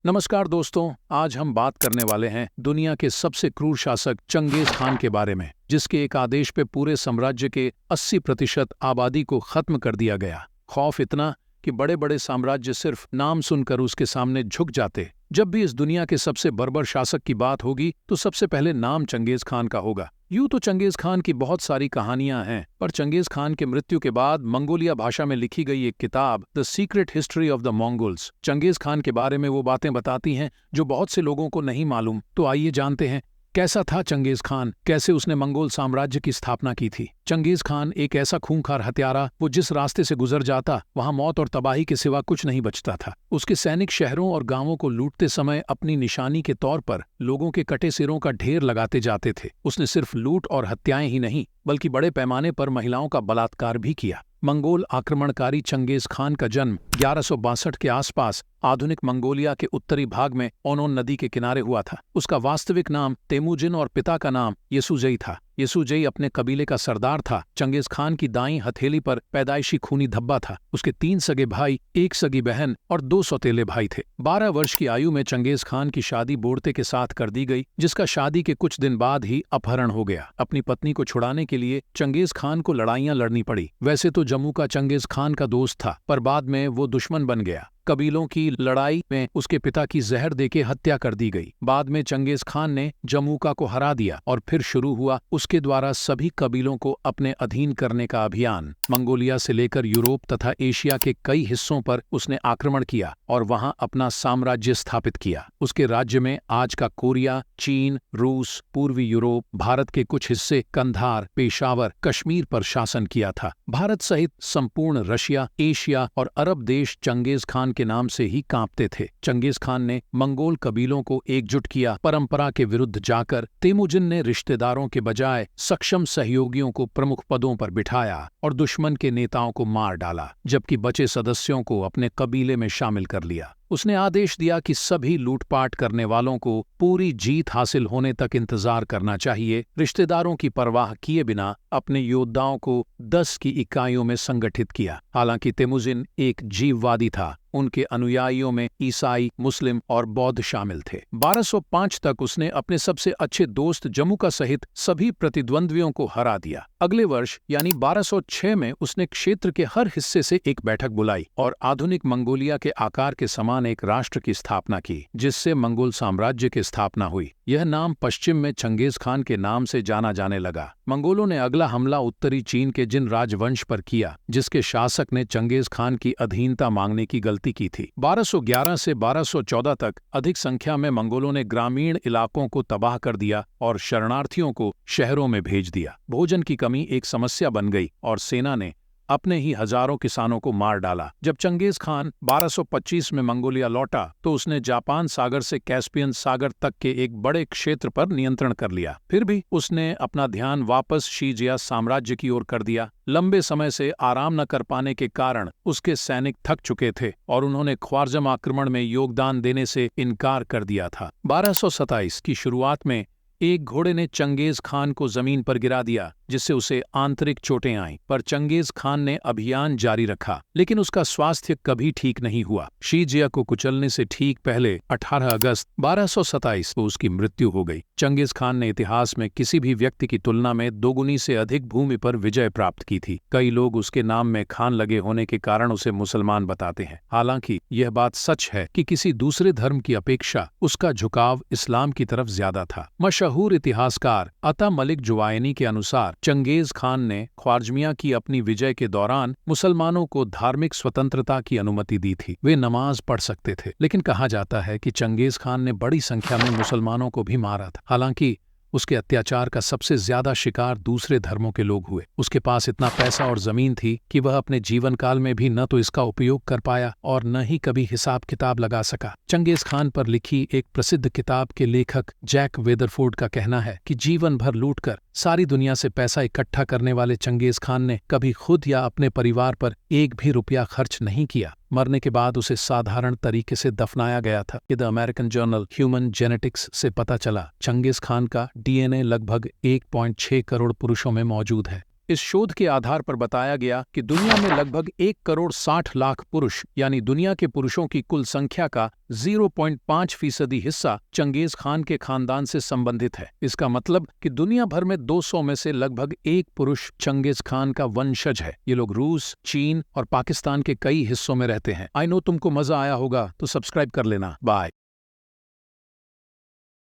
नमस्कार दोस्तों, आज हम बात करने वाले हैं दुनिया के सबसे क्रूर शासक चंगेज खान के बारे में, जिसके एक आदेश पे पूरे साम्राज्य के 80% आबादी को खत्म कर दिया गया। खौफ इतना कि बड़े बड़े साम्राज्य सिर्फ नाम सुनकर उसके सामने झुक जाते। जब भी इस दुनिया के सबसे बर्बर शासक की बात होगी तो सबसे पहले नाम चंगेज खान का होगा। यूं तो चंगेज खान की बहुत सारी कहानियां हैं, पर चंगेज खान के मृत्यु के बाद मंगोलिया भाषा में लिखी गई एक किताब the secret history of the Mongols Changez Khan के बारे में वो बातें बताती हैं जो बहुत से लोगों को नहीं मालूम। तो आइए जानते हैं कैसा था चंगेज खान, कैसे उसने मंगोल साम्राज्य की स्थापना की थी। चंगेज खान एक ऐसा खूंखार हत्यारा, वो जिस रास्ते से गुजर जाता वहां मौत और तबाही के सिवा कुछ नहीं बचता था। उसके सैनिक शहरों और गांवों को लूटते समय अपनी निशानी के तौर पर लोगों के कटे सिरों का ढेर लगाते जाते थे। उसने सिर्फ लूट और हत्याएं ही नहीं बल्कि बड़े पैमाने पर महिलाओं का बलात्कार भी किया। मंगोल आक्रमणकारी चंगेज खान का जन्म 1162 के आसपास आधुनिक मंगोलिया के उत्तरी भाग में ओनोन नदी के किनारे हुआ था। उसका वास्तविक नाम तेमुजिन और पिता का नाम येसुजई था। येसुजई अपने कबीले का सरदार था। चंगेज खान की दाईं हथेली पर पैदाइशी खूनी धब्बा था। उसके 3 सगे भाई, 1 सगी बहन और 2 सौतेले भाई थे। 12 वर्ष की आयु में चंगेज खान की शादी बोड़ते के साथ कर दी गई, जिसका शादी के कुछ दिन बाद ही अपहरण हो गया। अपनी पत्नी को छुड़ाने के लिए चंगेज खान को लड़ाइयां लड़नी पड़ी। वैसे तो जम्मू का चंगेज खान का दोस्त था, पर बाद में वो दुश्मन बन गया। कबीलों की लड़ाई में उसके पिता की जहर देके हत्या कर दी गई। बाद में चंगेज खान ने जमूका को हरा दिया और फिर शुरू हुआ उसके द्वारा सभी कबीलों को अपने अधीन करने का अभियान। मंगोलिया से लेकर यूरोप तथा एशिया के कई हिस्सों पर उसने आक्रमण किया और वहां अपना साम्राज्य स्थापित किया। उसके राज्य में आज का कोरिया, चीन, रूस, पूर्वी यूरोप, भारत के कुछ हिस्से, कंधार, पेशावर, कश्मीर पर शासन किया था। भारत सहित संपूर्ण रशिया, एशिया और अरब देश चंगेज खान के नाम से ही कांपते थे। चंगेज खान ने मंगोल कबीलों को एकजुट किया। परंपरा के विरुद्ध जाकर तेमुजिन ने रिश्तेदारों के बजाय सक्षम सहयोगियों को प्रमुख पदों पर बिठाया और दुश्मन के नेताओं को मार डाला, जबकि बचे सदस्यों को अपने कबीले में शामिल कर लिया। उसने आदेश दिया कि सभी लूटपाट करने वालों को पूरी जीत हासिल होने तक इंतजार करना चाहिए। रिश्तेदारों की परवाह किए बिना अपने योद्धाओं को 10 की इकाइयों में संगठित किया। हालांकि तेमुजिन एक जीववादी था। उनके अनुयायियों में ईसाई, मुस्लिम और बौद्ध शामिल थे। 1205 तक उसने अपने सबसे अच्छे दोस्त जमुका सहित सभी प्रतिद्वंद्वियों को हरा दिया। अगले वर्ष यानी 1206 में उसने क्षेत्र के हर हिस्से से एक बैठक बुलाई और आधुनिक मंगोलिया के आकार के समान एक राष्ट्र की स्थापना की, जिससे मंगोल साम्राज्य की स्थापना हुई। यह नाम पश्चिम में चंगेज खान के नाम से जाना जाने लगा। मंगोलों ने अगला हमला उत्तरी चीन के जिन राजवंश पर किया, जिसके शासक ने चंगेज खान की अधीनता मांगने की गलती की थी। 1211 से 1214 तक अधिक संख्या में मंगोलों ने ग्रामीण इलाकों को तबाह कर दिया और शरणार्थियों को शहरों में भेज दिया। भोजन की कमी एक समस्या बन गई और सेना ने अपने ही हजारों किसानों को मार डाला। जब चंगेज खान 1225 में मंगोलिया लौटा तो उसने जापान सागर से कैस्पियन सागर तक के एक बड़े क्षेत्र पर नियंत्रण कर लिया। फिर भी उसने अपना ध्यान वापस शीजिया साम्राज्य की ओर कर दिया। लंबे समय से आराम न कर पाने के कारण उसके सैनिक थक चुके थे और उन्होंने ख्वारजम आक्रमण में योगदान देने से इनकार कर दिया था। 1227 की शुरुआत में एक घोड़े ने चंगेज खान को जमीन पर गिरा दिया, जिससे उसे आंतरिक चोटें आईं, पर चंगेज खान ने अभियान जारी रखा, लेकिन उसका स्वास्थ्य कभी ठीक नहीं हुआ। शीजिया को कुचलने से ठीक पहले 18 अगस्त 1227 को उसकी मृत्यु हो गई। चंगेज खान ने इतिहास में किसी भी व्यक्ति की तुलना में दोगुनी से अधिक भूमि पर विजय प्राप्त की थी। कई लोग उसके नाम में खान लगे होने के कारण उसे मुसलमान बताते हैं। हालांकि यह बात सच है कि किसी दूसरे धर्म की अपेक्षा उसका झुकाव इस्लाम की तरफ ज्यादा था। मशहूर इतिहासकार अता मलिक जुवायनी के अनुसार चंगेज खान ने ख्वारजमिया की अपनी विजय के दौरान मुसलमानों को धार्मिक स्वतंत्रता की अनुमति दी थी। वे नमाज पढ़ सकते थे, लेकिन कहा जाता है कि चंगेज खान ने बड़ी संख्या में मुसलमानों को भी मारा था। हालांकि उसके अत्याचार का सबसे ज्यादा शिकार दूसरे धर्मों के लोग हुए। उसके पास इतना पैसा और जमीन थी कि वह अपने जीवन काल में भी न तो इसका उपयोग कर पाया और न ही कभी हिसाब किताब लगा सका। चंगेज खान पर लिखी एक प्रसिद्ध किताब के लेखक जैक वेदरफोर्ड का कहना है कि जीवन भर लूटकर सारी दुनिया से पैसा इकट्ठा करने वाले चंगेज खान ने कभी खुद या अपने परिवार पर एक भी रुपया खर्च नहीं किया। मरने के बाद उसे साधारण तरीके से दफनाया गया था। The American journal human genetics से पता चला चंगेज खान का डीएनए लगभग 1.6 करोड़ पुरुषों में मौजूद है। इस शोध के आधार पर बताया गया कि दुनिया में लगभग 1,60,00,000 पुरुष यानी दुनिया के पुरुषों की कुल संख्या का 0.5% हिस्सा चंगेज खान के खानदान से संबंधित है। इसका मतलब कि दुनिया भर में 200 में से लगभग एक पुरुष चंगेज खान का वंशज है। ये लोग रूस, चीन और पाकिस्तान के कई हिस्सों में रहते हैं। आई नो तुमको मजा आया होगा, तो सब्सक्राइब कर लेना। बाय।